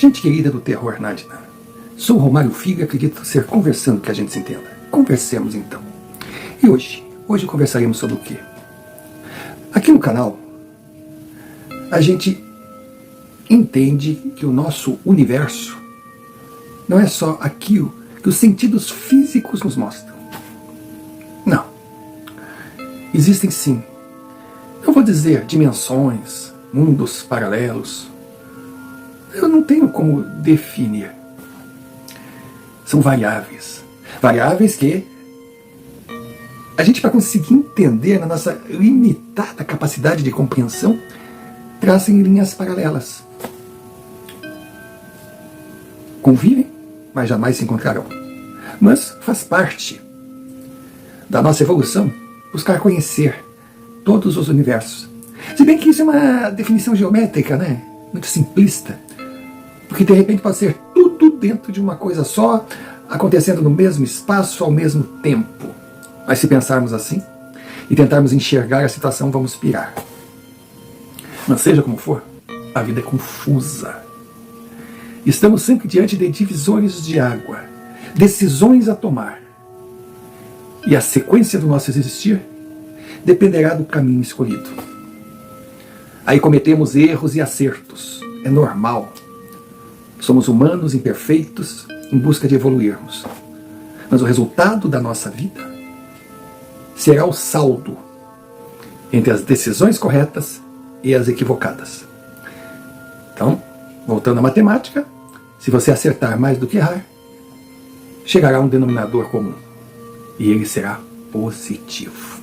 Gente querida do terror, Nadina, sou Romário Figo e acredito ser conversando que a gente se entenda. Conversemos então. E hoje conversaremos sobre o quê? Aqui no canal, a gente entende que o nosso universo não é só aquilo que os sentidos físicos nos mostram. Não. Existem sim, eu vou dizer, dimensões, mundos paralelos. Eu não tenho como definir. São variáveis. Variáveis que a gente, para conseguir entender na nossa limitada capacidade de compreensão, traçam linhas paralelas. Convivem, mas jamais se encontrarão. Mas faz parte da nossa evolução buscar conhecer todos os universos. Se bem que isso é uma definição geométrica, né? Muito simplista. Porque de repente pode ser tudo dentro de uma coisa só, acontecendo no mesmo espaço ao mesmo tempo. Mas se pensarmos assim e tentarmos enxergar a situação, vamos pirar. Mas seja como for, a vida é confusa. Estamos sempre diante de divisores de água, decisões a tomar. E a sequência do nosso existir dependerá do caminho escolhido. Aí cometemos erros e acertos. É normal. Somos humanos imperfeitos em busca de evoluirmos. Mas o resultado da nossa vida será o saldo entre as decisões corretas e as equivocadas. Então, voltando à matemática, se você acertar mais do que errar, chegará a um denominador comum. E ele será positivo.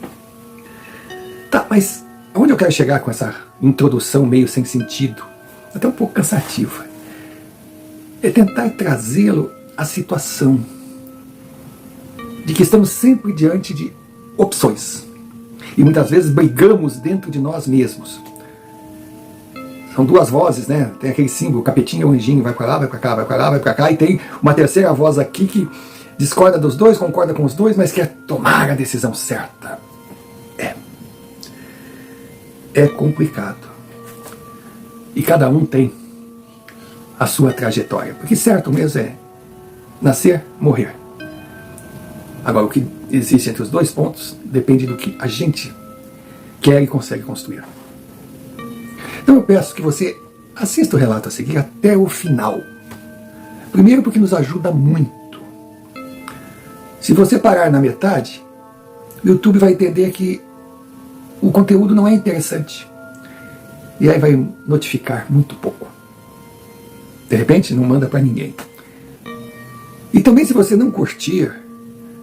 Tá, mas aonde eu quero chegar com essa introdução meio sem sentido, até um pouco cansativa, é tentar trazê-lo à situação de que estamos sempre diante de opções. E muitas vezes brigamos dentro de nós mesmos. São duas vozes, né? Tem aquele símbolo, o capetinho e o anjinho, vai para lá, vai para cá, vai para lá, vai para cá, e tem uma terceira voz aqui que discorda dos dois, concorda com os dois, mas quer tomar a decisão certa. É complicado. E cada um tem a sua trajetória. Porque certo mesmo é nascer, morrer. Agora, o que existe entre os dois pontos depende do que a gente quer e consegue construir. Então eu peço que você assista o relato a seguir até o final. Primeiro porque nos ajuda muito. Se você parar na metade, o YouTube vai entender que o conteúdo não é interessante. E aí vai notificar muito pouco. De repente, não manda para ninguém. E também, se você não curtir,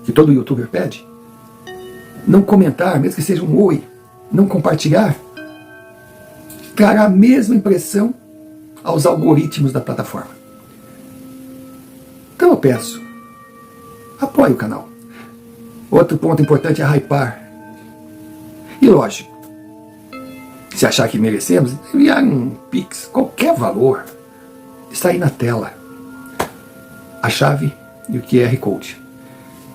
que todo youtuber pede, não comentar, mesmo que seja um oi, não compartilhar, trará a mesma impressão aos algoritmos da plataforma. Então eu peço, apoie o canal. Outro ponto importante é hypar. E lógico, se achar que merecemos, enviar um Pix, qualquer valor, está aí na tela. A chave e o QR Code.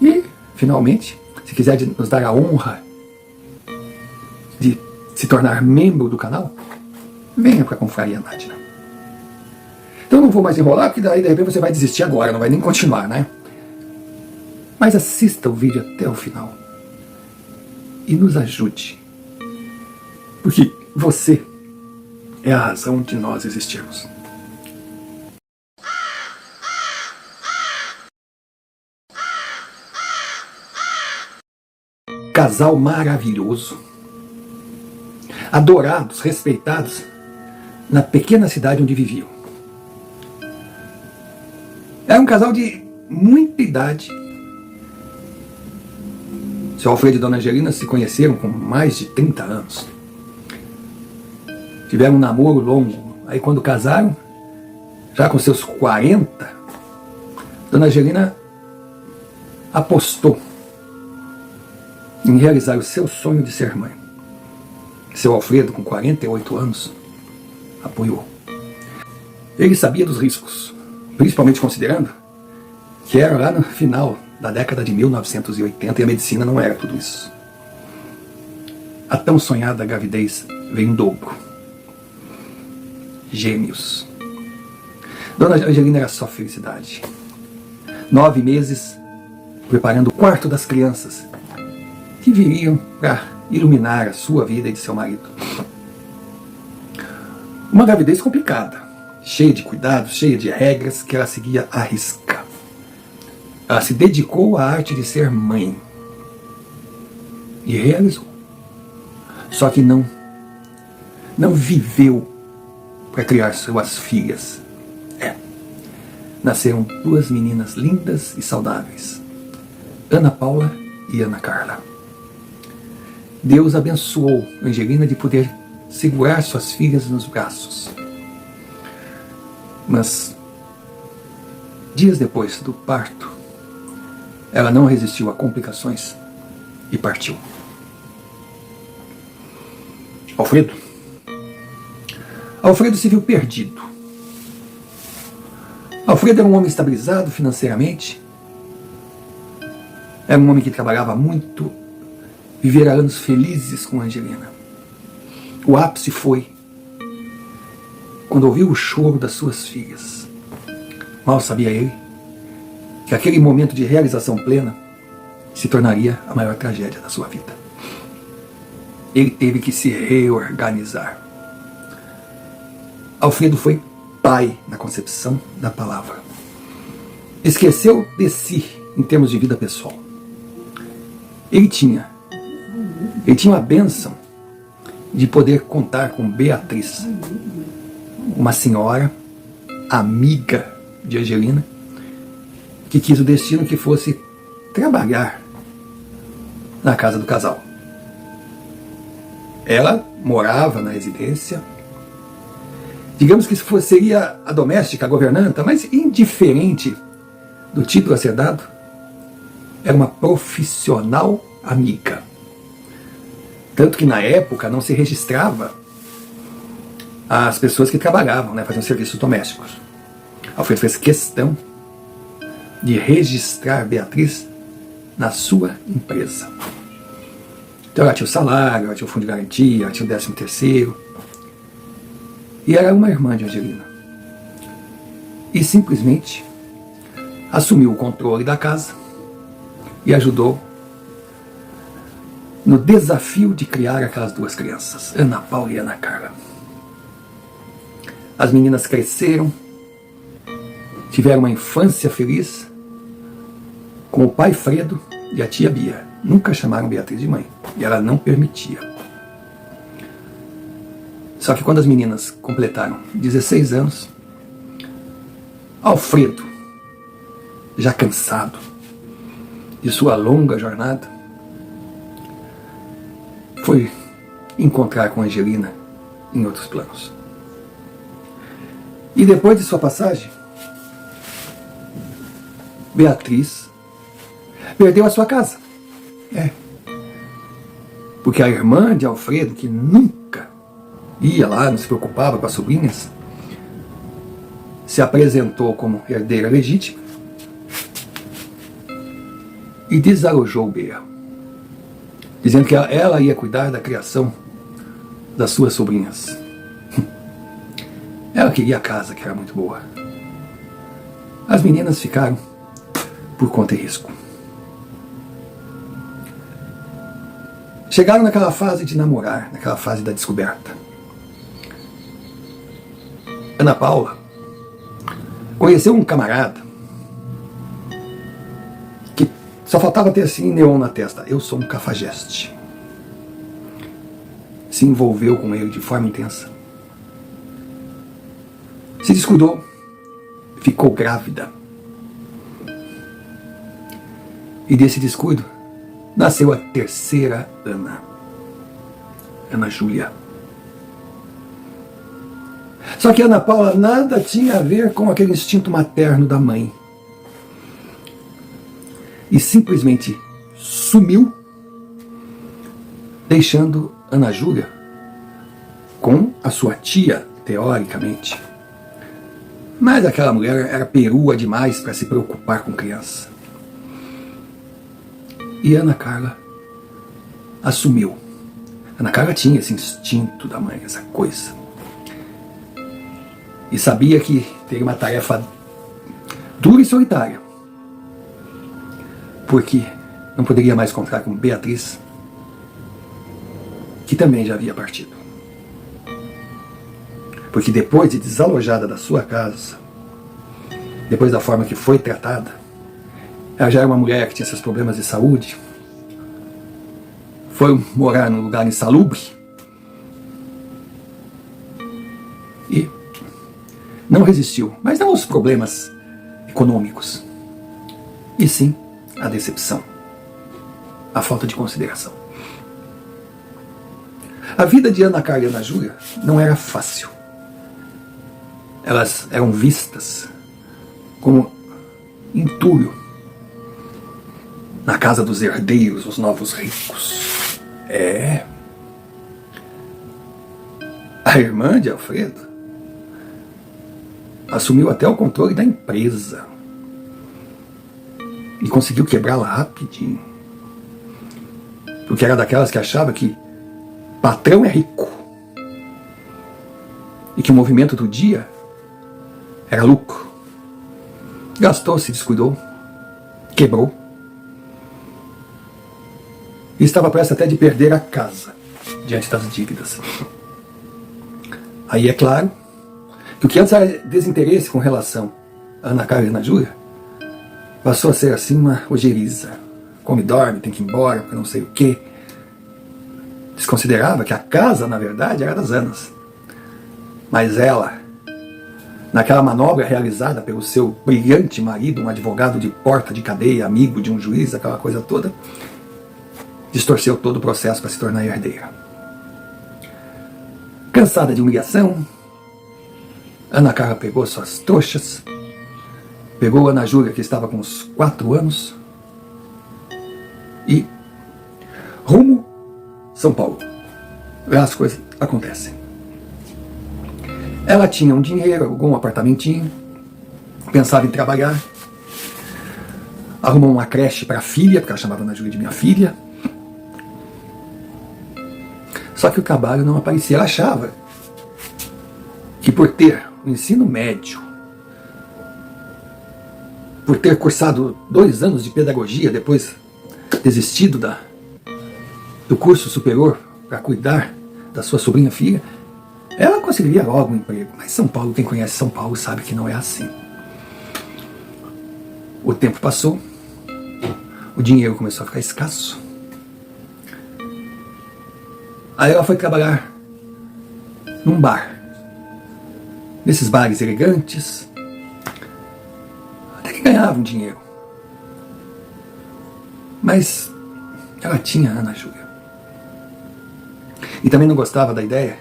E, finalmente, se quiser nos dar a honra de se tornar membro do canal, venha para a Confraria Nadina. Então não vou mais enrolar, porque daí de repente você vai desistir agora, não vai nem continuar, né? Mas assista o vídeo até o final. E nos ajude. Porque você é a razão de nós existirmos. Casal maravilhoso. Adorados, respeitados na pequena cidade onde viviam. Era um casal de muita idade. Seu Alfredo e Dona Angelina se conheceram com mais de 30 anos. Tiveram um namoro longo. Aí quando casaram, já com seus 40, Dona Angelina apostou em realizar o seu sonho de ser mãe. Seu Alfredo, com 48 anos, apoiou. Ele sabia dos riscos, principalmente considerando que era lá no final da década de 1980 e a medicina não era tudo isso. A tão sonhada gravidez veio em dobro. Gêmeos. Dona Angelina era só felicidade. 9 meses preparando o quarto das crianças que viriam para iluminar a sua vida e de seu marido. Uma gravidez complicada, cheia de cuidados, cheia de regras que ela seguia à risca. Ela se dedicou à arte de ser mãe e realizou. Só que não viveu para criar suas filhas. Nasceram 2 meninas lindas e saudáveis, Ana Paula e Ana Carla. Deus abençoou Angelina de poder segurar suas filhas nos braços. Mas, dias depois do parto, ela não resistiu a complicações e partiu. Alfredo se viu perdido. Alfredo era um homem estabilizado financeiramente, era um homem que trabalhava muito, vivera anos felizes com Angelina. O ápice foi quando ouviu o choro das suas filhas. Mal sabia ele que aquele momento de realização plena se tornaria a maior tragédia da sua vida. Ele teve que se reorganizar. Alfredo foi pai na concepção da palavra. Esqueceu de si em termos de vida pessoal. Ele tinha a bênção de poder contar com Beatriz, uma senhora amiga de Angelina, que quis o destino que fosse trabalhar na casa do casal. Ela morava na residência. Digamos que seria a doméstica, a governanta, mas indiferente do título a ser dado, era uma profissional amiga. Tanto que na época não se registrava as pessoas que trabalhavam, faziam serviços domésticos. Alfredo fez questão de registrar Beatriz na sua empresa. Então ela tinha o salário, ela tinha o fundo de garantia, ela tinha o 13º. E era uma irmã de Angelina. E simplesmente assumiu o controle da casa e ajudou no desafio de criar aquelas 2 crianças, Ana Paula e Ana Carla. As meninas cresceram, tiveram uma infância feliz com o pai Fredo e a tia Bia. Nunca chamaram Beatriz de mãe, e ela não permitia. Só que quando as meninas completaram 16 anos, Alfredo, já cansado de sua longa jornada, foi encontrar com Angelina em outros planos. E depois de sua passagem, Beatriz perdeu a sua casa. Porque a irmã de Alfredo, que nunca ia lá, não se preocupava com as sobrinhas, se apresentou como herdeira legítima e desalojou Bea, dizendo que ela ia cuidar da criação das suas sobrinhas. Ela queria a casa, que era muito boa. As meninas ficaram por conta e risco. Chegaram naquela fase de namorar, naquela fase da descoberta. Ana Paula conheceu um camarada que só faltava ter assim neon na testa: eu sou um cafajeste. Se envolveu com ele de forma intensa. Se descuidou, ficou grávida. E desse descuido nasceu a 3ª Ana, Ana Júlia. Só que Ana Paula nada tinha a ver com aquele instinto materno da mãe. E simplesmente sumiu, deixando Ana Júlia com a sua tia, teoricamente. Mas aquela mulher era perua demais para se preocupar com criança. E Ana Carla assumiu. Ana Carla tinha esse instinto da mãe, essa coisa. e sabia que teria uma tarefa dura e solitária, porque não poderia mais contar com Beatriz, que também já havia partido. Porque depois de desalojada da sua casa, depois da forma que foi tratada, ela já era uma mulher que tinha seus problemas de saúde, foi morar num lugar insalubre e não resistiu, mas não aos problemas econômicos, e sim a decepção, a falta de consideração. A vida de Ana Carla e Ana Júlia não era fácil. Elas eram vistas como entulho na casa dos herdeiros, os novos ricos. A irmã de Alfredo assumiu até o controle da empresa e conseguiu quebrá-la rapidinho, porque era daquelas que achava que patrão é rico e que o movimento do dia era lucro. Gastou, se descuidou, quebrou e estava prestes até de perder a casa diante das dívidas. Aí é claro que o que antes era desinteresse com relação a Ana Carla e Ana Júlia passou a ser assim uma ojeriza. Come, dorme, tem que ir embora, porque não sei o quê. Desconsiderava que a casa, na verdade, era das Anas. Mas ela, naquela manobra realizada pelo seu brilhante marido, um advogado de porta de cadeia, amigo de um juiz, aquela coisa toda, distorceu todo o processo para se tornar herdeira. Cansada de humilhação, Ana Carla pegou suas trouxas, pegou Ana Júlia, que estava com uns 4 anos, e rumo São Paulo. Lá as coisas acontecem. Ela tinha um dinheiro, alugou um apartamentinho, pensava em trabalhar, arrumou uma creche para a filha, porque ela chamava Ana Júlia de minha filha. Só que o trabalho não aparecia. Ela achava que por ter o ensino médio, por ter cursado 2 anos de pedagogia, depois desistido do curso superior para cuidar da sua sobrinha filha, ela conseguiria logo um emprego. Mas São Paulo, quem conhece São Paulo sabe que não é assim. O tempo passou, o dinheiro começou a ficar escasso. Aí ela foi trabalhar num bar, nesses bares elegantes, até que ganhava um dinheiro. Mas ela tinha a Ana Júlia. E também não gostava da ideia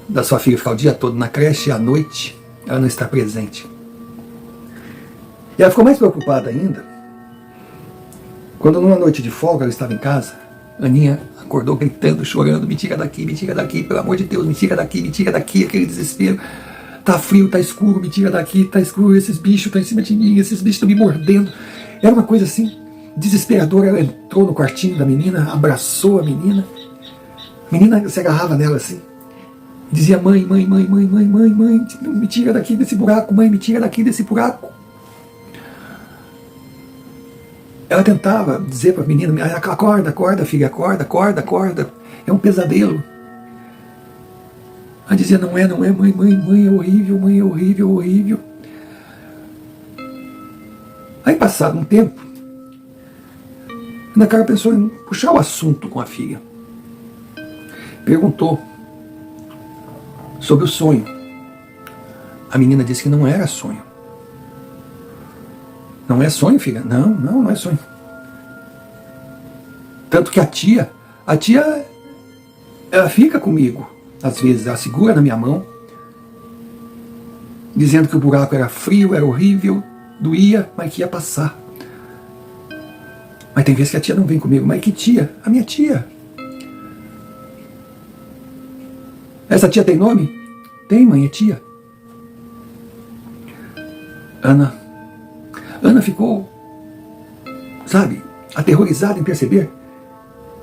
da sua filha ficar o dia todo na creche e à noite ela não estar presente. E ela ficou mais preocupada ainda quando numa noite de folga ela estava em casa. Aninha acordou gritando, chorando: me tira daqui, pelo amor de Deus, me tira daqui, aquele desespero. Tá frio, tá escuro, me tira daqui, tá escuro, esses bichos estão em cima de mim, esses bichos estão me mordendo. Era uma coisa assim, desesperadora. Ela entrou no quartinho da menina, abraçou a menina se agarrava nela assim, dizia: mãe, me tira daqui desse buraco, mãe, me tira daqui desse buraco. Ela tentava dizer para a menina: acorda, filha, acorda, é um pesadelo. Ela dizia: não é, mãe, é horrível, é horrível. Aí, passado um tempo, Ana Carla pensou em puxar o assunto com a filha. Perguntou sobre o sonho. A menina disse que não era sonho. Não é sonho, filha? Não é sonho. Tanto que a tia, ela fica comigo. Às vezes ela segura na minha mão, dizendo que o buraco era frio, era horrível, doía, mas que ia passar. Mas tem vezes que a tia não vem comigo. Mas que tia? A minha tia. Essa tia tem nome? Tem, mãe, é tia. Ana ficou, sabe, aterrorizada em perceber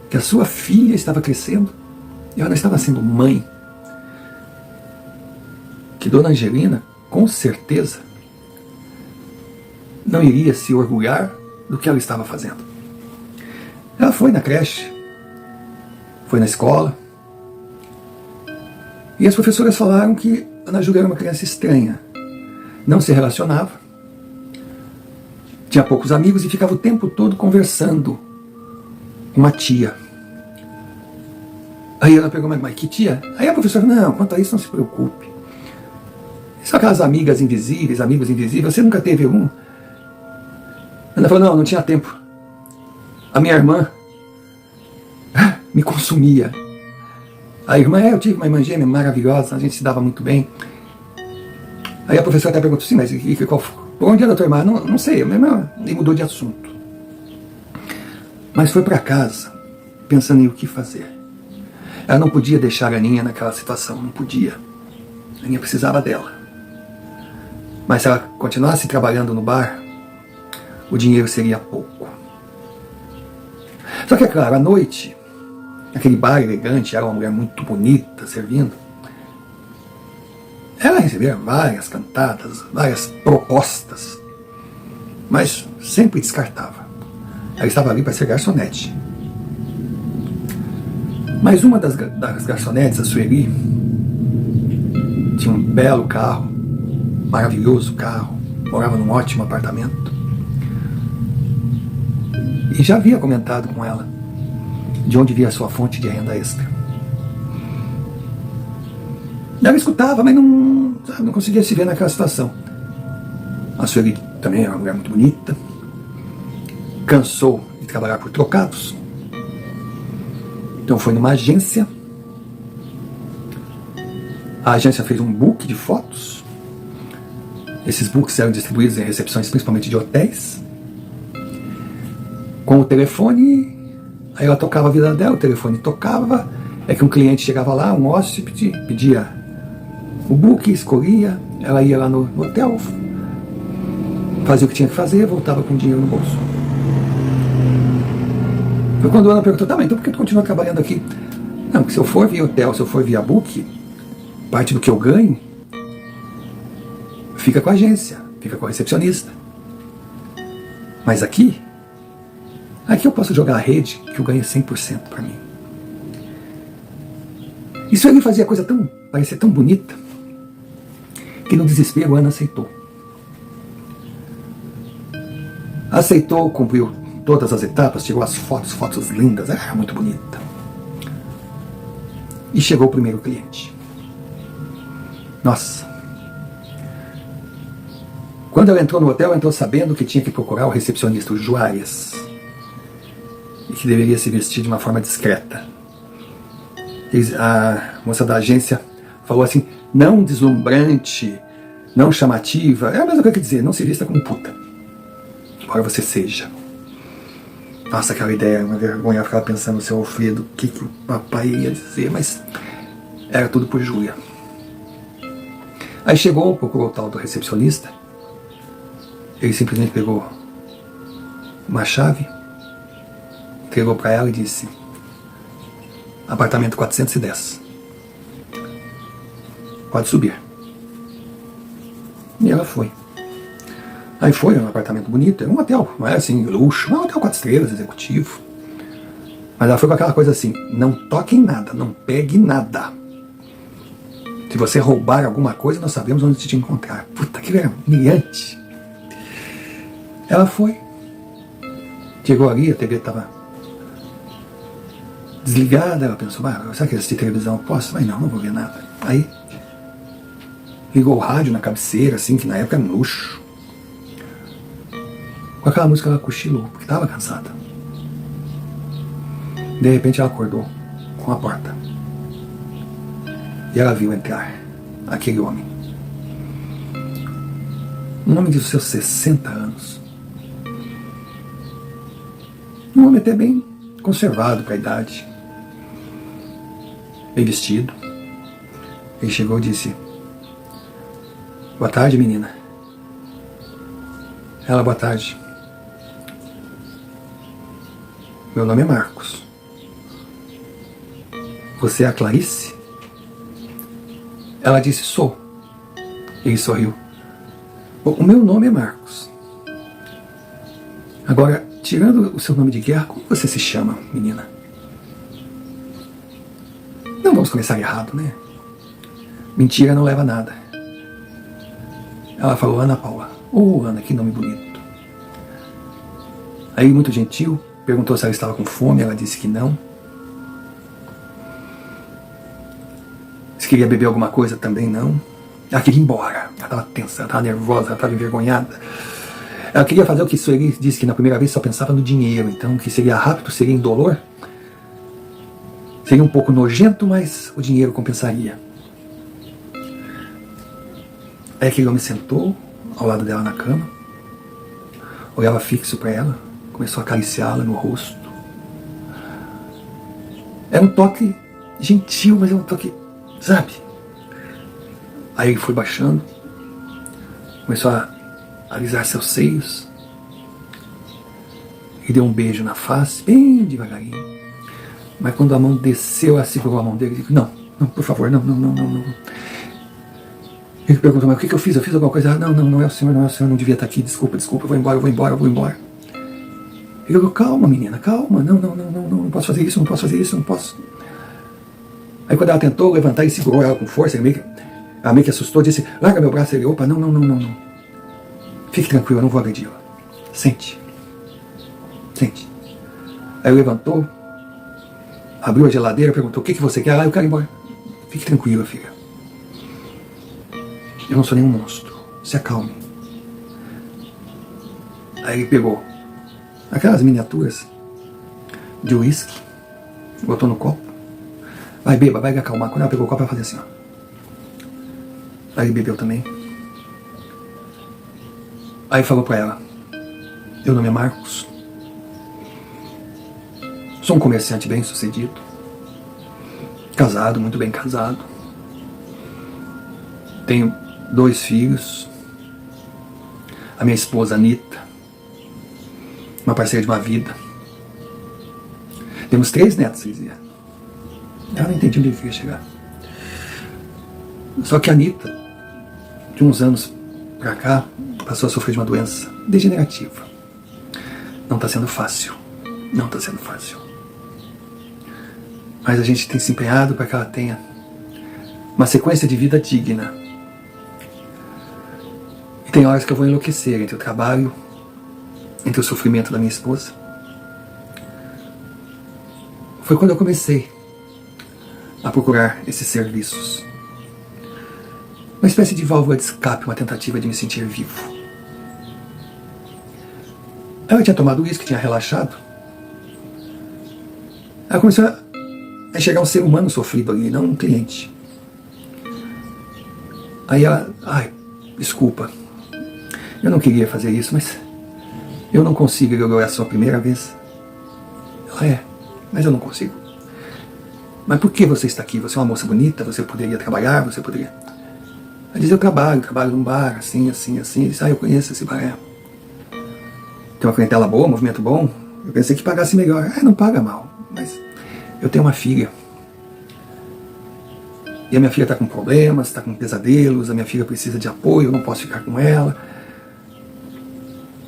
que a sua filha estava crescendo e ela não estava sendo mãe. que Dona Angelina, com certeza, não iria se orgulhar do que ela estava fazendo. Ela foi na creche, foi na escola, e as professoras falaram que Ana Júlia era uma criança estranha, não se relacionava, tinha poucos amigos e ficava o tempo todo conversando com uma tia. Aí ela perguntou, mas que tia? Aí a professora, não, quanto a isso não se preocupe. São aquelas amigas invisíveis, amigos invisíveis, você nunca teve um? Ela falou, não tinha tempo. A minha irmã me consumia. A irmã, eu tive uma irmã gêmea maravilhosa, a gente se dava muito bem. Aí a professora até perguntou, sim, mas por onde é a tua irmã? Não sei, a minha irmã mudou de assunto. Mas foi para casa, pensando em o que fazer. Ela não podia deixar a Aninha naquela situação, não podia. A Aninha precisava dela. Mas se ela continuasse trabalhando no bar, o dinheiro seria pouco. Só que, é claro, à noite, aquele bar elegante, era uma mulher muito bonita servindo. Ela recebia várias cantadas, várias propostas, mas sempre descartava. Ela estava ali para ser garçonete. Mas uma das garçonetes, a Sueli, tinha um belo carro, maravilhoso carro, morava num ótimo apartamento. E já havia comentado com ela de onde via a sua fonte de renda extra. Ela escutava, mas não conseguia se ver naquela situação. A Sueli também era uma mulher muito bonita, cansou de trabalhar por trocados, então foi numa agência. A agência fez um book de fotos. Esses books eram distribuídos em recepções principalmente de hotéis, com o telefone. Aí ela tocava a vida dela, o telefone tocava, é que um cliente chegava lá, um hóspede, pedia o book, escolhia, ela ia lá no hotel, fazia o que tinha que fazer, voltava com dinheiro no bolso. Foi quando ela perguntou, tá, mas então por que tu continua trabalhando aqui? Não, porque se eu for via hotel, se eu for via book, parte do que eu ganho fica com a agência, fica com a recepcionista. Mas aqui eu posso jogar a rede que eu ganho 100% para mim. Isso aí fazia a coisa parecia tão bonita, que no desespero a Ana aceitou. Aceitou, cumpriu todas as etapas, tirou as fotos lindas, era muito bonita. E chegou o primeiro cliente. Nossa! Quando ela entrou no hotel, ela entrou sabendo que tinha que procurar o recepcionista, o Juarez, e que deveria se vestir de uma forma discreta. A moça da agência falou assim, não deslumbrante, não chamativa, é a mesma coisa que dizer, não se vista como puta, embora você seja. Nossa, aquela ideia, uma vergonha, eu ficava pensando no seu Alfredo, o que o papai ia dizer, mas era tudo por Júlia. Aí chegou, procurou o tal do recepcionista, ele simplesmente pegou uma chave, entregou para ela e disse, apartamento 410, pode subir. E ela foi. Aí foi, um apartamento bonito, era um hotel, não era assim, luxo, não, um hotel 4 estrelas, executivo. Mas ela foi com aquela coisa assim, não toque em nada, não pegue nada. Se você roubar alguma coisa, nós sabemos onde te encontrar. Puta, que humilhante. Ela foi. Chegou ali, a TV estava desligada, ela pensou, será que assistir televisão eu posso? Mas não vou ver nada. Aí, ligou o rádio na cabeceira, assim, que na época era um luxo. Com aquela música ela cochilou, porque estava cansada. De repente ela acordou com a porta. E ela viu entrar aquele homem. Um homem de seus 60 anos. Um homem até bem conservado para a idade. Bem vestido. Ele chegou e disse, boa tarde, menina. Ela, boa tarde. Meu nome é Marcos. Você é a Clarice? Ela disse, sou. Ele sorriu. Bom, o meu nome é Marcos. Agora, tirando o seu nome de guerra, como você se chama, menina? Não vamos começar errado, né? Mentira não leva a nada. Ela falou Ana Paula. Oh, Ana, que nome bonito. Aí, muito gentil, perguntou se ela estava com fome. Ela disse que não. Se queria beber alguma coisa, também não. Ela queria ir embora. Ela estava tensa, ela estava nervosa, ela estava envergonhada. Ela queria fazer o que Sueli disse que na primeira vez só pensava no dinheiro. Então, que seria rápido, seria indolor. Seria um pouco nojento, mas o dinheiro compensaria. Aí aquele homem sentou ao lado dela na cama, olhava fixo para ela, começou a acariciá-la no rosto. Era um toque gentil, mas é um toque, sabe? Aí ele foi baixando, começou a alisar seus seios, e deu um beijo na face, bem devagarinho. Mas quando a mão desceu, ela segurou a mão dele e disse, não, por favor, não. Ele perguntou, mas o que eu fiz? Eu fiz alguma coisa? Não é o senhor, não devia estar aqui, desculpa, eu vou embora. Ele falou, calma menina, calma, não posso fazer isso, não posso. Aí quando ela tentou levantar, ele segurou ela com força, ela meio que assustou, disse, larga meu braço. Ele, opa, não. Fique tranquilo, eu não vou agredi-la. Sente. Aí ele levantou, abriu a geladeira, perguntou, o que você quer? Eu quero ir embora. Fique tranquila, filha. Eu não sou nenhum monstro. Se acalme. Aí ele pegou aquelas miniaturas de uísque, botou no copo. Vai, beba, vai acalmar. Quando ela pegou o copo, ela fazia assim, ó. Aí ele bebeu também. Aí falou pra ela, meu nome é Marcos. Sou um comerciante bem sucedido. Casado, muito bem casado. Tenho 2 filhos. A minha esposa Anitta, uma parceira de uma vida. Temos 3 netos, dizia. Ela não entendia onde ele queria chegar. Só que a Anitta, de uns anos pra cá, passou a sofrer de uma doença degenerativa. Não está sendo fácil. Mas a gente tem se empenhado para que ela tenha uma sequência de vida digna. E tem horas que eu vou enlouquecer entre o trabalho, entre o sofrimento da minha esposa. Foi quando eu comecei a procurar esses serviços. Uma espécie de válvula de escape, uma tentativa de me sentir vivo. Ela tinha tomado uísque, tinha relaxado. Ela começou a enxergar um ser humano sofrido ali, não um cliente. Aí ela, desculpa, eu não queria fazer isso, mas eu não consigo. Eu é a sua primeira vez. Ela mas eu não consigo. Mas por que você está aqui? Você é uma moça bonita, você poderia trabalhar, você poderia... Ela diz, eu trabalho num bar, assim. Ele diz, eu conheço esse bar. Tem uma clientela boa, um movimento bom. Eu pensei que pagasse melhor. Não paga mal, mas eu tenho uma filha. E a minha filha está com problemas, está com pesadelos, a minha filha precisa de apoio, eu não posso ficar com ela.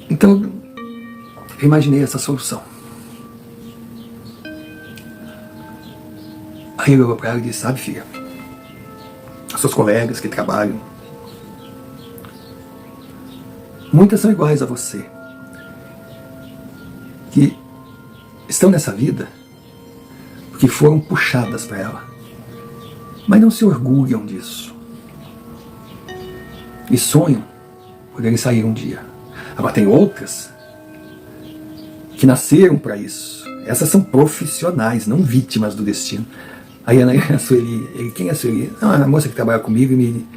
Então, eu imaginei essa solução. Aí eu olhou para ela e disse, sabe, filha, as suas colegas que trabalham, muitas são iguais a você, que estão nessa vida porque foram puxadas para ela, mas não se orgulham disso e sonham poderem sair um dia. Agora tem outras que nasceram para isso. Essas são profissionais, não vítimas do destino. Aí a Sueli, quem é a Sueli? A moça que trabalha comigo e me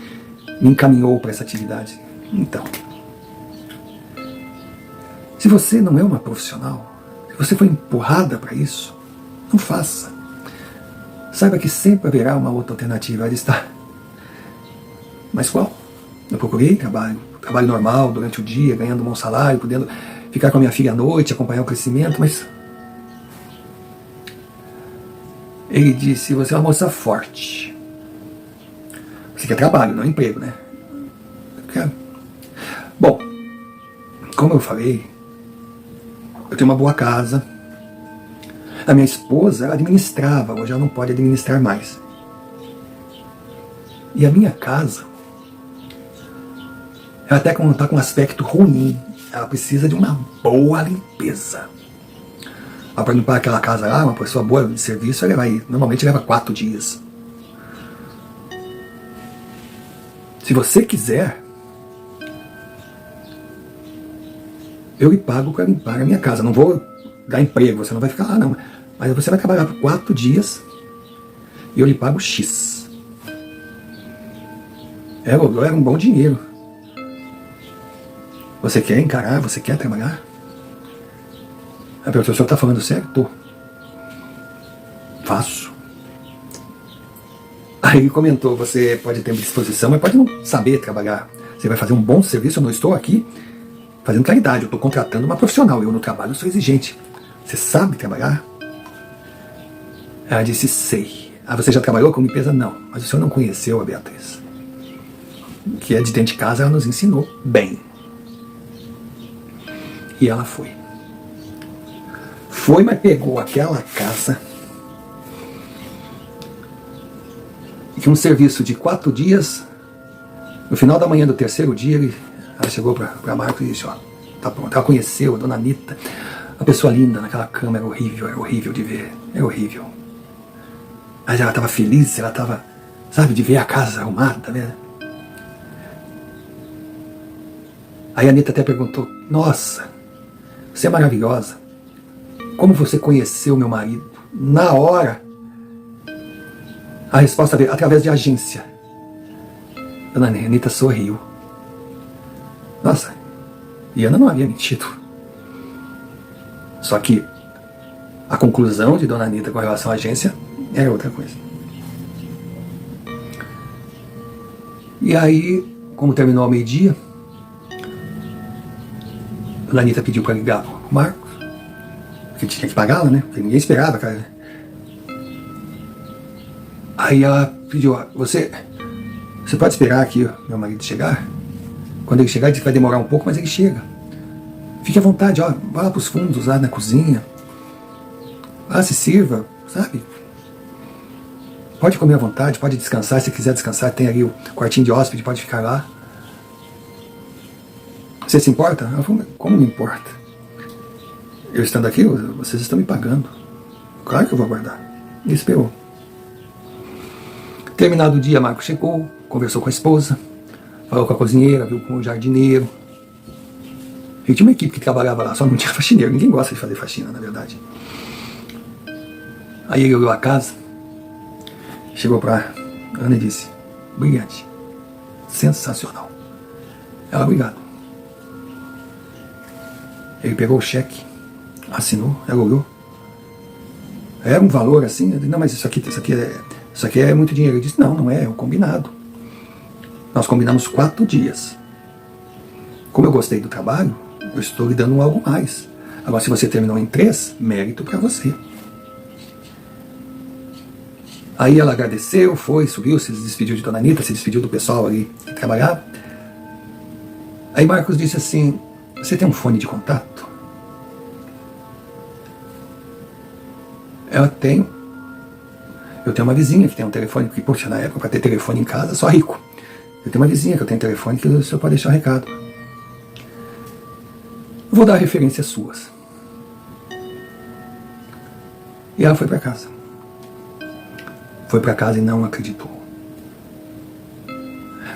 encaminhou para essa atividade. Então, se você não é uma profissional, se você foi empurrada para isso, não faça. Saiba que sempre haverá uma outra alternativa. Ela está. Mas qual? Eu procurei trabalho normal, durante o dia, ganhando um bom salário, podendo ficar com a minha filha à noite, acompanhar o crescimento, mas... Ele disse, você é uma moça forte. Você quer trabalho, não emprego, né? Bom, como eu falei, eu tenho uma boa casa. A minha esposa, ela administrava, hoje ela não pode administrar mais. E a minha casa, ela até está com um aspecto ruim. Ela precisa de uma boa limpeza. Para limpar aquela casa lá, uma pessoa boa de serviço, normalmente leva 4 dias. Se você quiser, eu lhe pago para limpar a minha casa. Não vou dar emprego, você não vai ficar lá não. Mas você vai trabalhar por 4 dias e eu lhe pago X. Era um bom dinheiro. Você quer encarar? Você quer trabalhar? A pessoa, o senhor está falando sério? Tô. Faço. Aí ele comentou, você pode ter disposição, mas pode não saber trabalhar. Você vai fazer um bom serviço, eu não estou aqui fazendo caridade, eu estou contratando uma profissional, eu no trabalho sou exigente. Você sabe trabalhar? Ela disse, sei. Ah, você já trabalhou com limpeza? Não. Mas o senhor não conheceu a Beatriz. Que é de dentro de casa, ela nos ensinou bem. E ela foi. Foi, mas pegou aquela casa e um serviço de 4 dias. No final da manhã do 3º dia, ela chegou para Marcos e disse, ó, tá pronto. Ela conheceu a dona Anitta, uma pessoa linda naquela cama, era horrível de ver, era horrível. Mas ela estava feliz, ela estava, sabe, de ver a casa arrumada, né? Aí a Anitta até perguntou, nossa, você é maravilhosa. Como você conheceu meu marido? Na hora, a resposta veio através de agência. Dona Anitta sorriu. Nossa, e Ana não havia mentido. Só que a conclusão de Dona Anitta com relação à agência era outra coisa. E aí, como terminou ao meio-dia, Dona Anitta pediu para ligar para o Marcos, porque tinha que pagá-la, né? Porque ninguém esperava, cara. Aí ela pediu, você pode esperar aqui meu marido chegar? Quando ele chegar, ele vai demorar um pouco, mas ele chega. Fique à vontade, ó, vá lá para os fundos, lá na cozinha. Lá se sirva, sabe? Pode comer à vontade, pode descansar, se quiser descansar, tem ali o quartinho de hóspede, pode ficar lá. Você se importa? Ela falou, como me importa? Eu estando aqui, vocês estão me pagando. Claro que eu vou aguardar. E esperou. Terminado o dia, Marcos chegou, conversou com a esposa, falou com a cozinheira, viu com o jardineiro. Ele tinha uma equipe que trabalhava lá, só não tinha faxineiro. Ninguém gosta de fazer faxina, na verdade. Aí ele olhou a casa, chegou para Ana e disse, brilhante, sensacional. Ela, obrigado. Ele pegou o cheque, assinou, ela olhou. Era um valor assim, eu disse, não, mas isso aqui é muito dinheiro. Ele disse, não é o combinado. Nós combinamos 4 dias. Como eu gostei do trabalho, eu estou lhe dando algo mais. Agora, se você terminou em 3, mérito para você. Aí ela agradeceu, foi, subiu, se despediu de Dona Anitta, se despediu do pessoal ali que trabalhava. Aí Marcos disse assim, você tem um fone de contato? Ela tem. Eu tenho uma vizinha que tem um telefone, porque, poxa, na época, para ter telefone em casa, só rico. Eu tenho uma vizinha que eu tenho telefone que o senhor pode deixar um recado. Eu vou dar referências suas. E ela foi para casa. Foi para casa e não acreditou.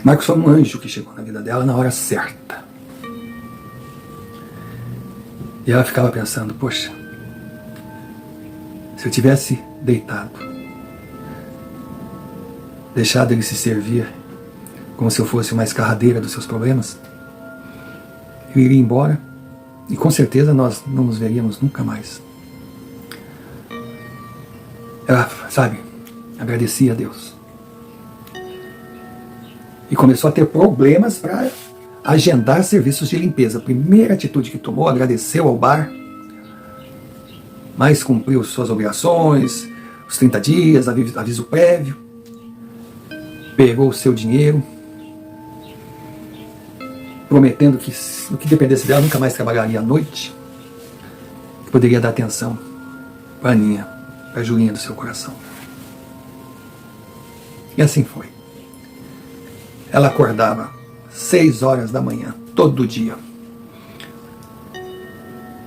Marcos foi um anjo que chegou na vida dela na hora certa. E ela ficava pensando, poxa, se eu tivesse deitado, deixado ele se servir como se eu fosse uma escarradeira dos seus problemas, eu iria embora e com certeza nós não nos veríamos nunca mais. Ela, sabe, agradecia a Deus. E começou a ter problemas para agendar serviços de limpeza. A primeira atitude que tomou, agradeceu ao bar, mas cumpriu suas obrigações, os 30 dias, aviso prévio, pegou o seu dinheiro prometendo que, no que dependesse dela, nunca mais trabalharia à noite, que poderia dar atenção para a Aninha, para a Julinha do seu coração. E assim foi. Ela acordava 6 horas da manhã, todo dia.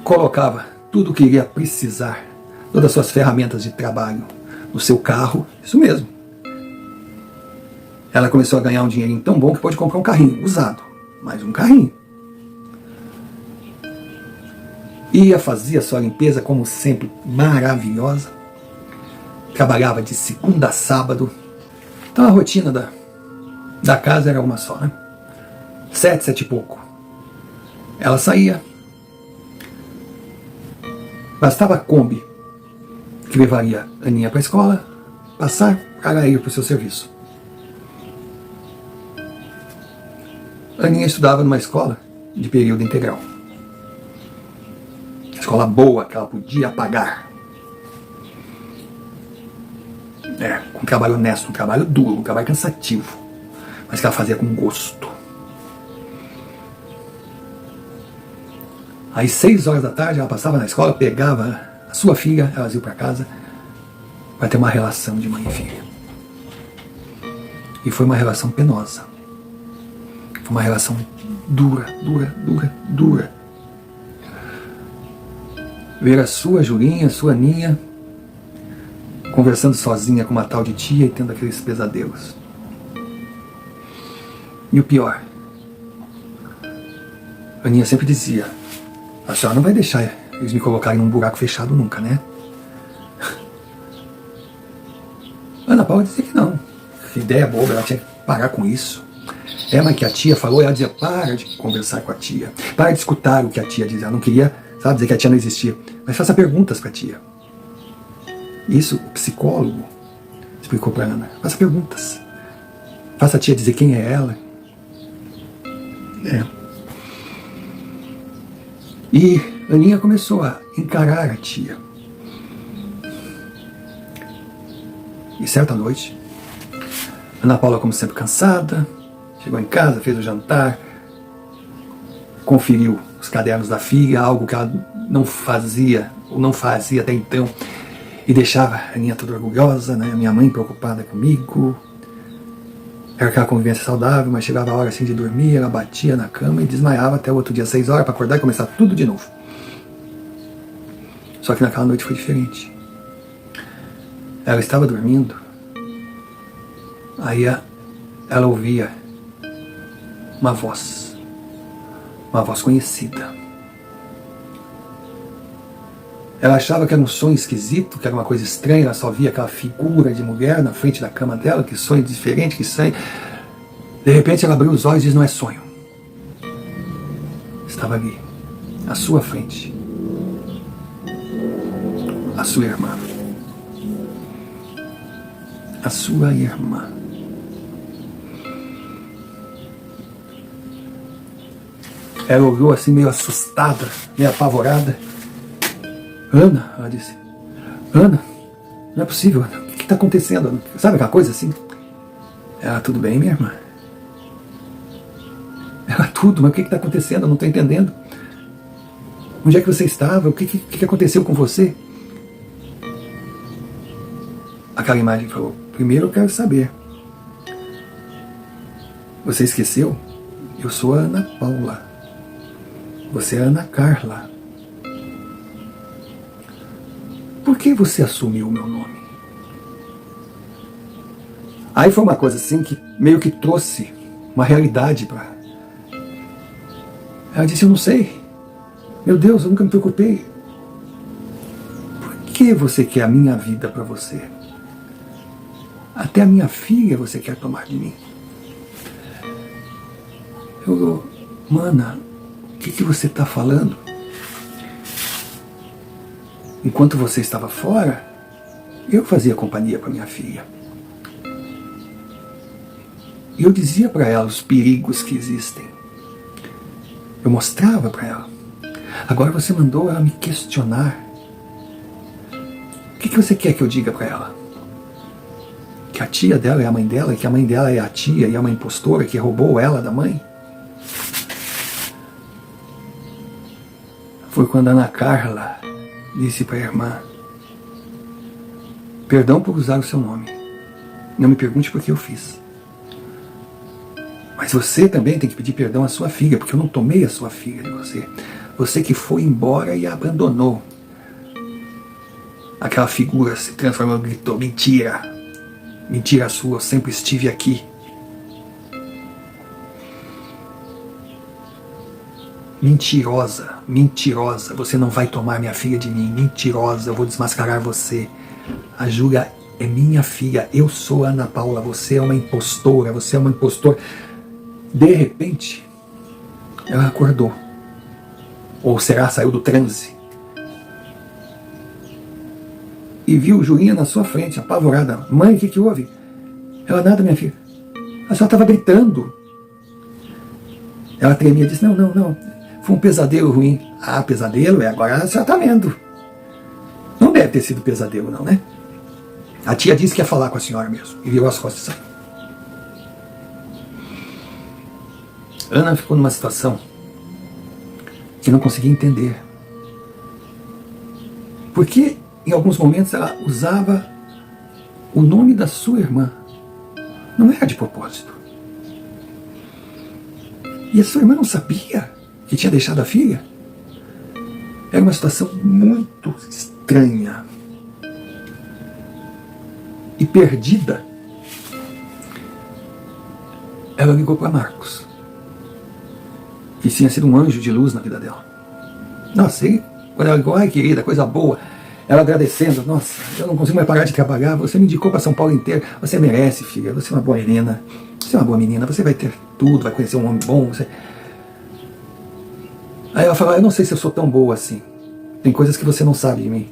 Colocava tudo o que iria precisar, todas as suas ferramentas de trabalho, no seu carro, isso mesmo. Ela começou a ganhar um dinheirinho tão bom que pôde comprar um carrinho usado, mais um carrinho. Ia, fazia sua limpeza, como sempre, maravilhosa. Trabalhava de segunda a sábado. Então a rotina da casa era uma só, né? 7, 7 e pouco. Ela saía. Bastava a Kombi, que levaria a Aninha para a escola, passar para ela ir para o seu serviço. A Aninha estudava numa escola de período integral. Escola boa, que ela podia pagar. Com um trabalho honesto, um trabalho duro, um trabalho cansativo, mas que ela fazia com gosto. Às 6 horas da tarde ela passava na escola, pegava a sua filha, elas iam para casa para ter uma relação de mãe e filha. E foi uma relação penosa. Foi uma relação dura. Ver a sua Julinha, a sua Aninha, conversando sozinha com uma tal de tia e tendo aqueles pesadelos. E o pior, a Aninha sempre dizia: a senhora não vai deixar eles me colocarem num buraco fechado nunca, né? Ana Paula dizia que não. Que ideia boba, ela tinha que parar com isso. Mas que a tia falou, ela dizia: para de conversar com a tia, para de escutar o que a tia dizia. Ela não queria, sabe, dizer que a tia não existia, mas faça perguntas para a tia. Isso o psicólogo explicou para Ana. Faça perguntas. Faça a tia dizer quem é ela. E Aninha começou a encarar a tia. E certa noite, Ana Paula, como sempre, cansada, chegou em casa, fez o jantar, conferiu os cadernos da filha, algo que ela não fazia, ou não fazia até então, e deixava a Aninha toda orgulhosa, né? Minha mãe preocupada comigo. Era aquela convivência saudável, mas chegava a hora assim de dormir, ela batia na cama e desmaiava até o outro dia, 6 horas, para acordar e começar tudo de novo. Só que naquela noite foi diferente. Ela estava dormindo, aí ela ouvia uma voz conhecida. Ela achava que era um sonho esquisito, que era uma coisa estranha, ela só via aquela figura de mulher na frente da cama dela, que sonho diferente, que sonho. De repente ela abriu os olhos e disse: não é sonho. Estava ali, à sua frente, a sua irmã. A sua irmã. Ela olhou assim meio assustada, meio apavorada. Ana, ela disse: Ana, não é possível, Ana. O que está acontecendo? Sabe aquela coisa assim? Ela: tudo bem, minha irmã? Ela: tudo, mas o que está acontecendo? Eu não estou entendendo. Onde é que você estava? O que aconteceu com você? Aquela imagem falou: primeiro eu quero saber. Você esqueceu? Eu sou a Ana Paula. Você é a Ana Carla. Por que você assumiu o meu nome? Aí foi uma coisa assim que meio que trouxe uma realidade para ela. Ela disse: eu não sei. Meu Deus, eu nunca me preocupei. Por que você quer a minha vida para você? Até a minha filha você quer tomar de mim. Mana, o que você está falando? Enquanto você estava fora, eu fazia companhia para minha filha. E eu dizia para ela os perigos que existem. Eu mostrava para ela. Agora você mandou ela me questionar. O que você quer que eu diga para ela? Que a tia dela é a mãe dela, e que a mãe dela é a tia e é uma impostora que roubou ela da mãe? foi quando a Ana Carla disse para a irmã: perdão por usar o seu nome. Não me pergunte por que eu fiz. Mas você também tem que pedir perdão à sua filha, porque eu não tomei a sua filha de você. Você que foi embora e a abandonou. Aquela figura se transformou e gritou: mentira! Mentira sua, eu sempre estive aqui. Mentirosa, mentirosa, você não vai tomar minha filha de mim. Mentirosa, eu vou desmascarar você. A Júlia é minha filha, eu sou a Ana Paula, você é uma impostora, você é uma impostora. De repente, ela acordou. Ou será saiu do transe? E viu Julinha na sua frente, apavorada. Mãe, o que houve? Ela: nada, minha filha. A senhora estava gritando. Ela tremia e disse: não. Foi um pesadelo ruim. Ah, pesadelo? Agora a senhora está vendo. Não deve ter sido pesadelo, não, né? A tia disse que ia falar com a senhora mesmo. E virou as costas e saiu. Ana ficou numa situação que não conseguia entender. Porque em alguns momentos ela usava o nome da sua irmã. Não era de propósito. E a sua irmã não sabia que tinha deixado a filha. Era uma situação muito estranha. E perdida, ela ligou para Marcos, que tinha sido um anjo de luz na vida dela. Nossa, ele, quando ela ligou: ai querida, coisa boa, ela agradecendo: nossa, eu não consigo mais parar de trabalhar, você me indicou para São Paulo inteiro, você merece, filha, você é uma boa menina, você vai ter tudo, vai conhecer um homem bom, você... Aí ela falou: eu não sei se eu sou tão boa assim, tem coisas que você não sabe de mim.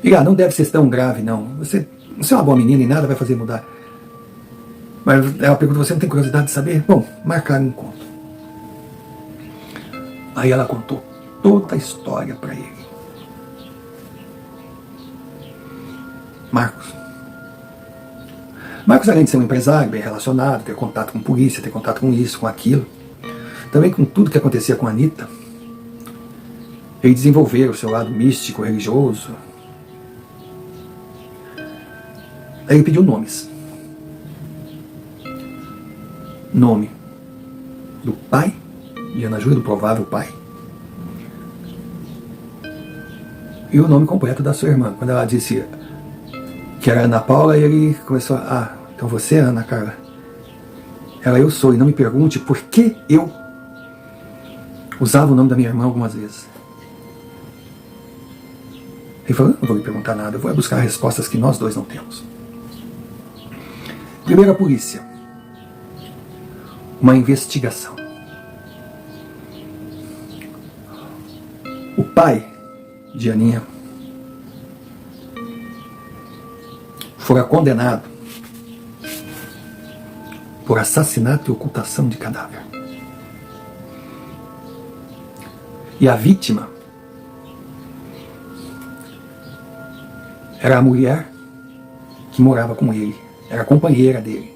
Filha, não deve ser tão grave não, você é uma boa menina e nada vai fazer mudar. Mas ela perguntou: você não tem curiosidade de saber? Bom, marcaram um encontro. Aí ela contou toda a história para ele. Marcos, além de ser um empresário bem relacionado, ter contato com polícia, ter contato com isso, com aquilo, também com tudo que acontecia com a Anitta, ele desenvolveu o seu lado místico, religioso. Aí ele pediu nomes. Nome do pai de Ana Júlia, do provável pai, e o nome completo da sua irmã. Quando ela disse que era Ana Paula, ele começou: ah, então você é Ana Carla? Ela: eu sou, e não me pergunte por que eu usava o nome da minha irmã algumas vezes. Ele falou: não vou lhe perguntar nada, eu vou buscar respostas que nós dois não temos. Primeiro, a polícia. Uma investigação. O pai de Aninha fora condenado por assassinato e ocultação de cadáver. E a vítima era a mulher que morava com ele, era a companheira dele.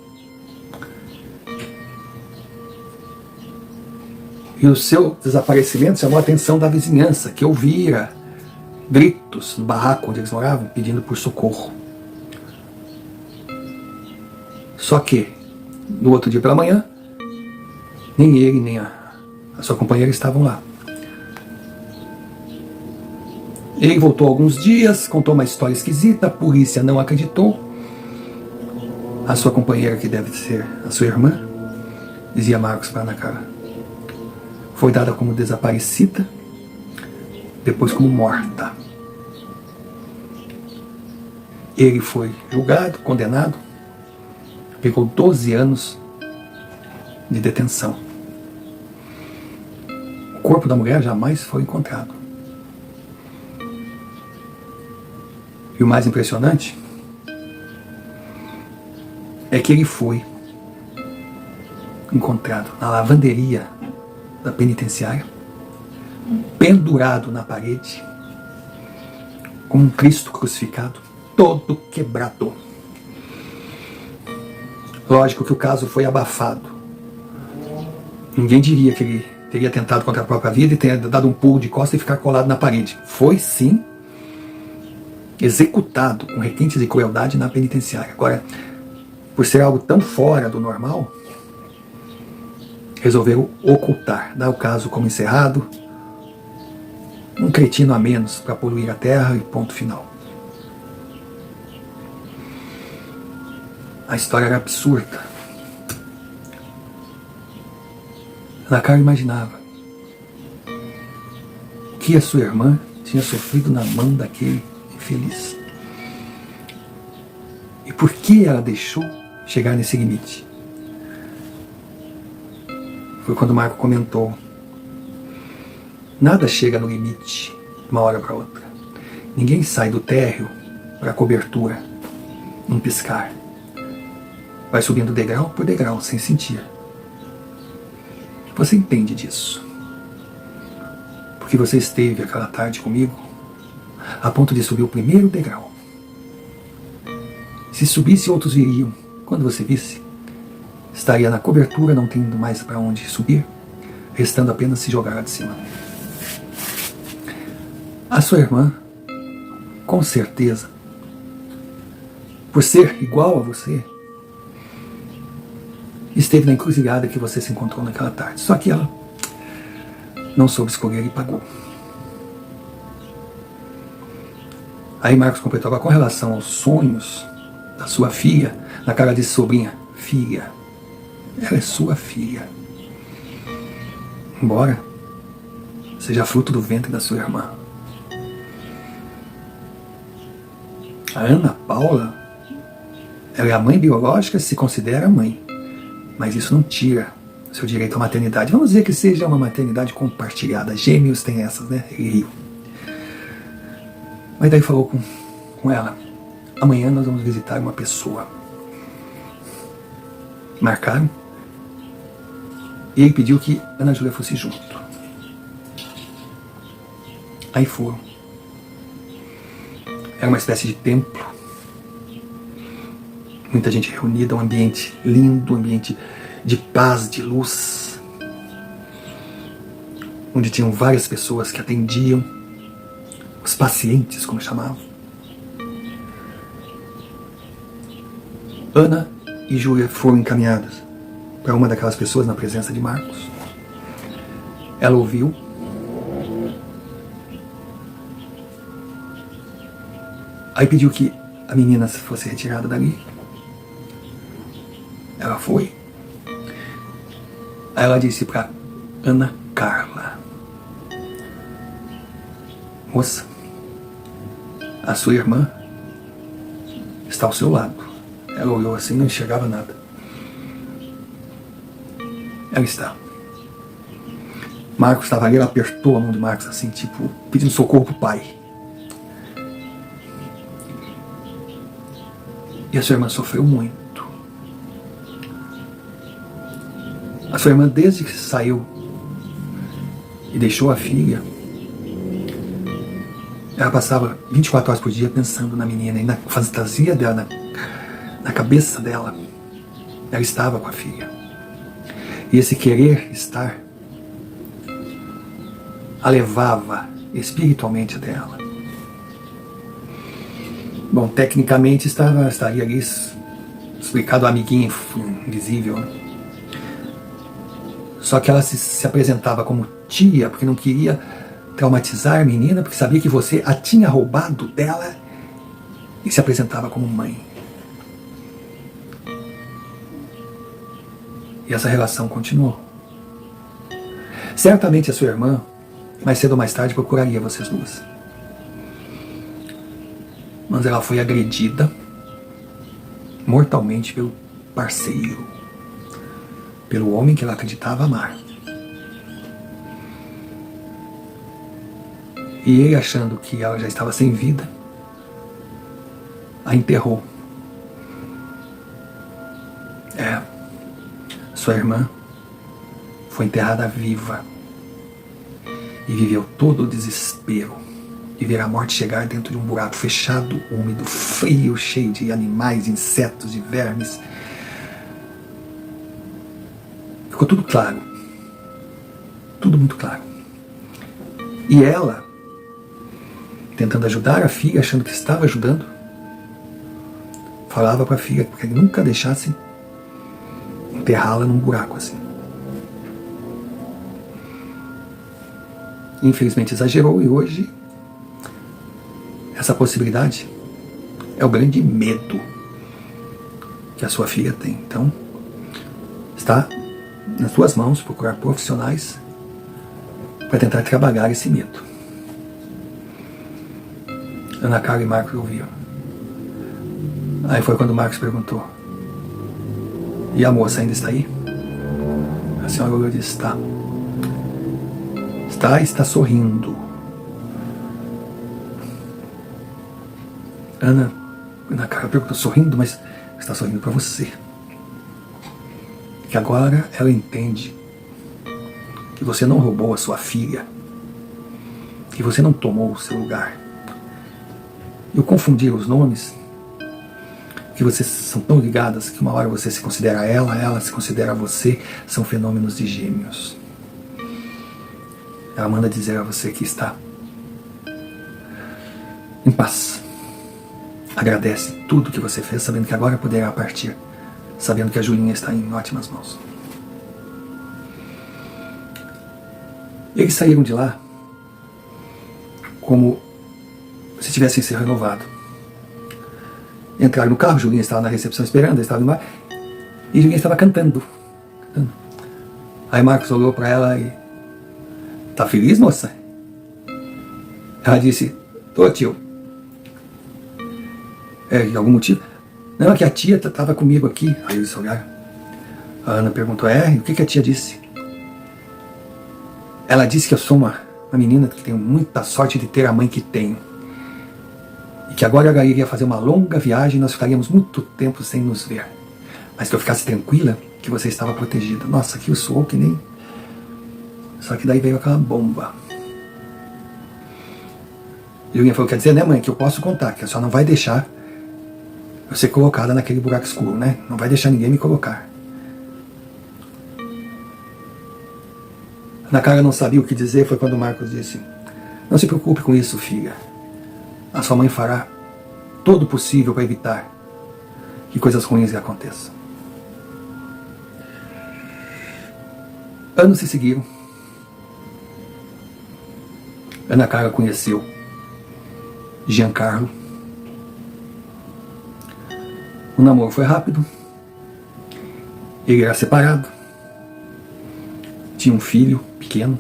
E o seu desaparecimento chamou a atenção da vizinhança, que ouvira gritos no barraco onde eles moravam, pedindo por socorro. Só que, no outro dia pela manhã, nem ele, nem a sua companheira estavam lá. Ele voltou alguns dias, contou uma história esquisita, a polícia não acreditou. A sua companheira, que deve ser a sua irmã, dizia Marcos para Ana Carla, foi dada como desaparecida, depois como morta. Ele foi julgado, condenado, pegou 12 anos de detenção. O corpo da mulher jamais foi encontrado. E o mais impressionante é que ele foi encontrado na lavanderia da penitenciária, pendurado na parede, com um Cristo crucificado, todo quebrado. Lógico que o caso foi abafado. Ninguém diria que ele teria tentado contra a própria vida e teria dado um pulo de costa e ficar colado na parede. Foi, sim, executado com requintes de crueldade na penitenciária. Agora, por ser algo tão fora do normal, resolveram ocultar, dar o caso como encerrado, um cretino a menos para poluir a terra e ponto final. A história era absurda. Ana Carla imaginava o que a sua irmã tinha sofrido na mão daquele infeliz. E por que ela deixou chegar nesse limite? Foi quando Marco comentou: nada chega no limite de uma hora para outra. Ninguém sai do térreo para a cobertura num piscar. Vai subindo degrau por degrau, sem sentir. Você entende disso? Porque você esteve aquela tarde comigo, a ponto de subir o primeiro degrau. Se subisse, outros viriam. Quando você visse, estaria na cobertura, não tendo mais para onde subir, restando apenas se jogar lá de cima. A sua irmã, com certeza, por ser igual a você, esteve na encruzilhada que você se encontrou naquela tarde. Só que ela não soube escolher e pagou. Aí Marcos completou: com relação aos sonhos da sua filha, na cara de sobrinha, filha, ela é sua filha. Embora seja fruto do ventre da sua irmã. A Ana Paula, ela é a mãe biológica, se considera mãe. Mas isso não tira seu direito à maternidade. Vamos dizer que seja uma maternidade compartilhada. Gêmeos têm essas, né? Ele riu. Mas daí falou com ela: amanhã nós vamos visitar uma pessoa. Marcaram. E ele pediu que Ana Júlia fosse junto. Aí foram. Era uma espécie de templo. Muita gente reunida, um ambiente lindo, um ambiente de paz, de luz, onde tinham várias pessoas que atendiam, os pacientes, como chamavam. Ana e Júlia foram encaminhadas para uma daquelas pessoas na presença de Marcos. Ela ouviu. Aí pediu que a menina fosse retirada dali. Ela foi. Aí ela disse para Ana Carla: moça, a sua irmã está ao seu lado. Ela olhou assim, não enxergava nada. Ela está. Marcos estava ali, ela apertou a mão de Marcos assim, tipo, pedindo socorro pro pai. E a sua irmã sofreu muito. A sua irmã, desde que saiu e deixou a filha, ela passava 24 horas por dia pensando na menina, e na fantasia dela, na cabeça dela, ela estava com a filha. E esse querer estar a levava espiritualmente até ela. Bom, tecnicamente estaria ali explicado a amiguinha invisível, né? Só que ela se apresentava como tia, porque não queria traumatizar a menina, porque sabia que você a tinha roubado dela, e se apresentava como mãe. E essa relação continuou. Certamente a sua irmã, mais cedo ou mais tarde, procuraria vocês duas. Mas ela foi agredida mortalmente pelo parceiro, pelo homem que ela acreditava amar. E ele, achando que ela já estava sem vida, a enterrou. Sua irmã foi enterrada viva e viveu todo o desespero de ver a morte chegar dentro de um buraco fechado, úmido, frio, cheio de animais, insetos e vermes. Ficou tudo tudo muito claro. E ela, tentando ajudar a filha, achando que estava ajudando, falava para a filha que nunca deixasse enterrá-la num buraco assim. Infelizmente exagerou, e hoje essa possibilidade é o grande medo que a sua filha tem. Então, está nas suas mãos procurar profissionais para tentar trabalhar esse medo. Ana Carla e Marcos ouviram. Aí foi quando o Marcos perguntou: e a moça ainda está aí? A senhora olhou e disse: está. Está sorrindo. Ana Carla perguntou: sorrindo? Mas está sorrindo para você. Que agora ela entende que você não roubou a sua filha, que você não tomou o seu lugar. Eu confundi os nomes, que vocês são tão ligadas que uma hora você se considera ela se considera você, são fenômenos de gêmeos. Ela manda dizer a você que está em paz. Agradece tudo que você fez, sabendo que agora poderá partir, sabendo que a Julinha está em ótimas mãos. Eles saíram de lá como se tivessem se renovado. Entraram no carro, Julinha estava na recepção esperando, estava no mar, e Julinha estava cantando. Aí Marcos olhou para ela e: tá feliz, moça? Ela disse: tô, tio. De algum motivo? Não, é que a tia estava comigo aqui. Aí eles olharam. A Ana perguntou: e o que a tia disse? Ela disse que eu sou uma menina que tenho muita sorte de ter a mãe que tenho. E que agora ela iria fazer uma longa viagem e nós ficaríamos muito tempo sem nos ver. Mas que eu ficasse tranquila, que você estava protegida. Nossa, aquilo soou que nem... Só que daí veio aquela bomba. E Julinha falou: quer dizer, né, mãe, que eu posso contar, que a senhora não vai deixar eu ser colocada naquele buraco escuro, né? Não vai deixar ninguém me colocar. Ana Carla não sabia o que dizer. Foi quando o Marcos disse: não se preocupe com isso, filha. A sua mãe fará todo o possível para evitar que coisas ruins lhe aconteçam. Anos se seguiram. Ana Carla conheceu Giancarlo. O namoro foi rápido. Ele era separado. Tinha um filho pequeno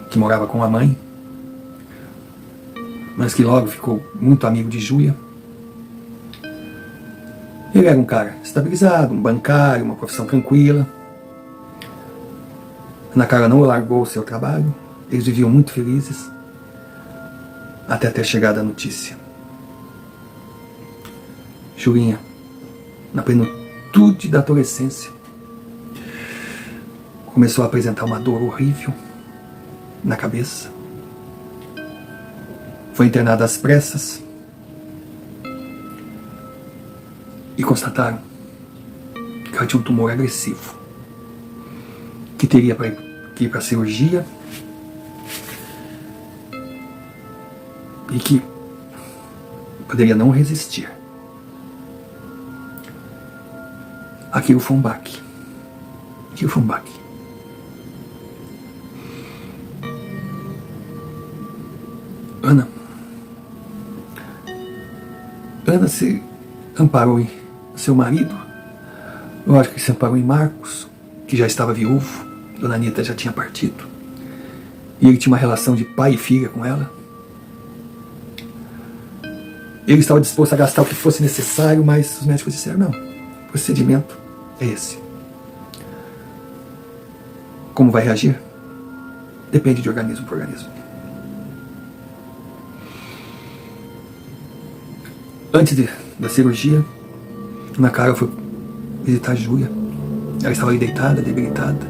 que morava com a mãe, mas que logo ficou muito amigo de Júlia. Ele era um cara estabilizado, um bancário, uma profissão tranquila. Ana Carla não largou o seu trabalho. Eles viviam muito felizes até ter chegado a notícia. Julinha, na plenitude da adolescência, começou a apresentar uma dor horrível na cabeça. Foi internada às pressas e constataram que ela tinha um tumor agressivo, que teria que ir para a cirurgia e que poderia não resistir. Aquilo foi um baque. Aquilo foi um baque. Ana se amparou em seu marido. Lógico que se amparou em Marcos, que já estava viúvo. Dona Anita já tinha partido. E ele tinha uma relação de pai e filha com ela. Ele estava disposto a gastar o que fosse necessário, mas os médicos disseram: não, o procedimento é esse. Como vai reagir? Depende de organismo por organismo. Antes da cirurgia, Ana Carla foi visitar a Júlia. Ela estava ali deitada, debilitada.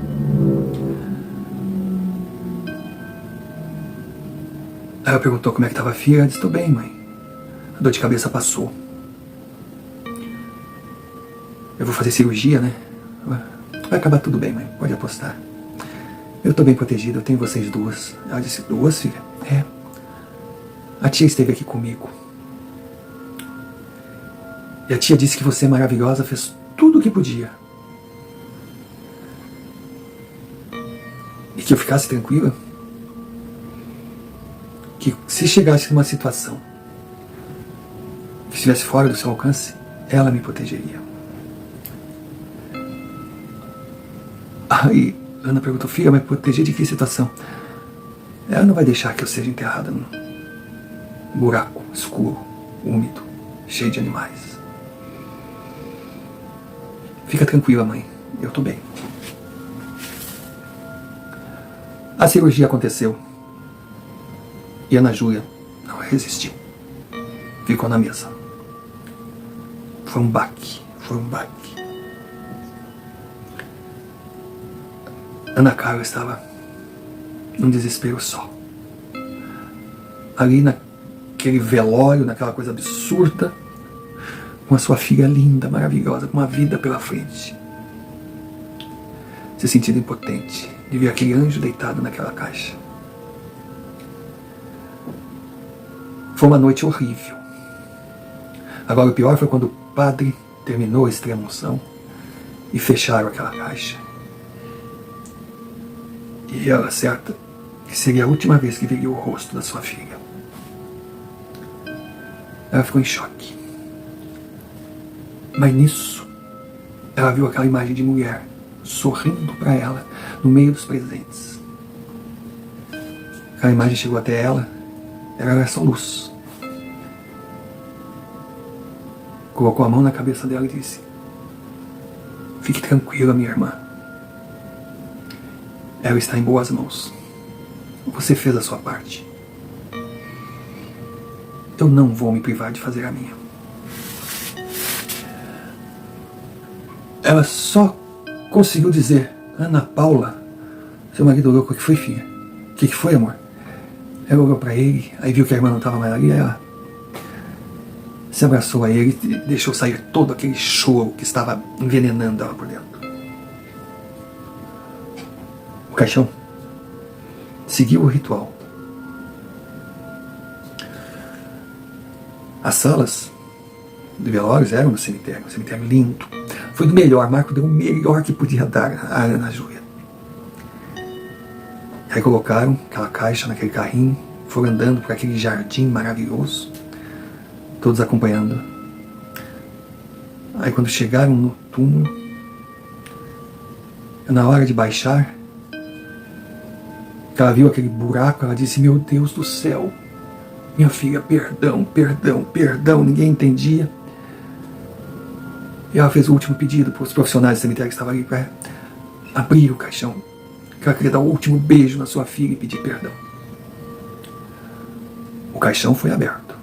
Aí ela perguntou como é que estava a filha. Ela disse: estou bem, mãe. A dor de cabeça passou. Eu vou fazer cirurgia, né? Vai acabar tudo bem, mãe. Pode apostar. Eu estou bem protegida, eu tenho vocês duas. Ela disse, duas, filha? É. A tia esteve aqui comigo. E a tia disse que você é maravilhosa, fez tudo o que podia. E que eu ficasse tranquila. Que se chegasse numa situação que estivesse fora do seu alcance, ela me protegeria. Aí Ana perguntou, filha, mas proteger de que situação? Ela não vai deixar que eu seja enterrada num buraco escuro, úmido, cheio de animais. Fica tranquila, mãe, eu tô bem. A cirurgia aconteceu e Ana Júlia não resistiu. Ficou na mesa. Foi um baque. Ana Carla estava num desespero só. Ali naquele velório, naquela coisa absurda, com a sua filha linda, maravilhosa, com uma vida pela frente. Se sentindo impotente de ver aquele anjo deitado naquela caixa. Foi uma noite horrível. Agora o pior foi quando o padre terminou a extrema-unção e fecharam aquela caixa. E ela certa que seria a última vez que veria o rosto da sua filha. Ela ficou em choque. Mas nisso, ela viu aquela imagem de mulher sorrindo para ela no meio dos presentes. Aquela imagem chegou até ela, era essa luz. Colocou a mão na cabeça dela e disse, fique tranquila, minha irmã. Ela está em boas mãos. Você fez a sua parte. Eu não vou me privar de fazer a minha. Ela só conseguiu dizer, Ana Paula, seu marido olhou, o que foi, filha? O que foi, amor? Ela olhou para ele, aí viu que a irmã não estava mais ali, ela se abraçou a ele e deixou sair todo aquele choro que estava envenenando ela por dentro. O caixão seguiu o ritual. As salas de velórios eram no cemitério, um cemitério lindo. Foi do melhor, Marco deu o melhor que podia dar a Ana Júlia. Aí colocaram aquela caixa naquele carrinho, foram andando por aquele jardim maravilhoso, todos acompanhando. Aí quando chegaram no túmulo, na hora de baixar, ela viu aquele buraco, ela disse, meu Deus do céu, minha filha, perdão, ninguém entendia. E ela fez o último pedido para os profissionais do cemitério que estavam ali para abrir o caixão, que ela queria dar o último beijo na sua filha e pedir perdão. O caixão foi aberto.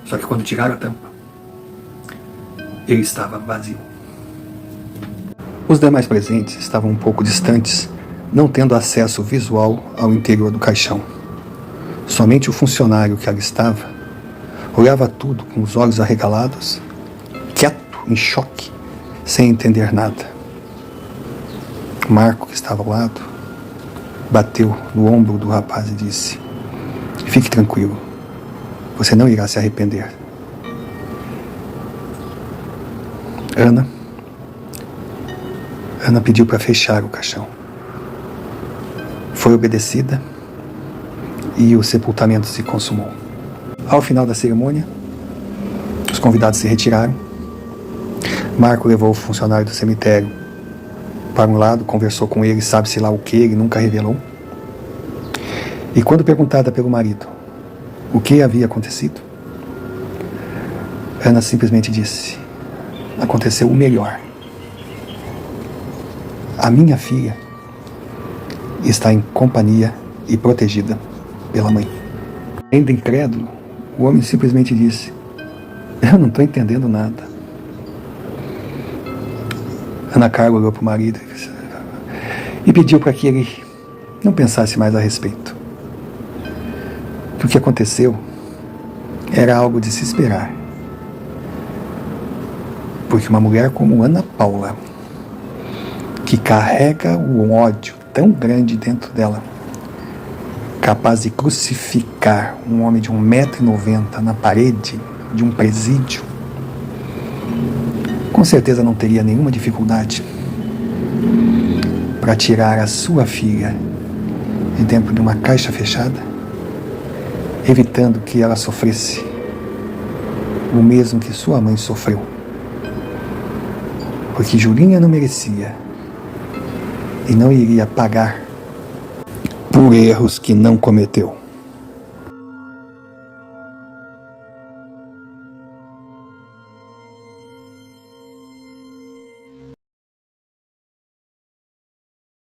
Só que quando tiraram a tampa, ele estava vazio. Os demais presentes estavam um pouco distantes, não tendo acesso visual ao interior do caixão. Somente o funcionário que ali estava olhava tudo com os olhos arregalados, quieto, em choque, sem entender nada. Marco, que estava ao lado, bateu no ombro do rapaz e disse, fique tranquilo, você não irá se arrepender. Ana pediu para fechar o caixão. Foi obedecida e o sepultamento se consumou. Ao final da cerimônia, os convidados se retiraram. Marco levou o funcionário do cemitério para um lado, conversou com ele, sabe-se lá o que, ele nunca revelou. E quando perguntada pelo marido o que havia acontecido, Ana simplesmente disse, aconteceu o melhor. A minha filha está em companhia e protegida pela mãe. Ainda incrédulo, o homem simplesmente disse, eu não estou entendendo nada. Ana Carla olhou para o marido e pediu para que ele não pensasse mais a respeito. Que o que aconteceu era algo de se esperar. Porque uma mulher como Ana Paula que carrega um ódio tão grande dentro dela, capaz de crucificar um homem de 1,90 m na parede de um presídio, com certeza não teria nenhuma dificuldade para tirar a sua filha de dentro de uma caixa fechada, evitando que ela sofresse o mesmo que sua mãe sofreu. Porque Julinha não merecia e não iria pagar por erros que não cometeu.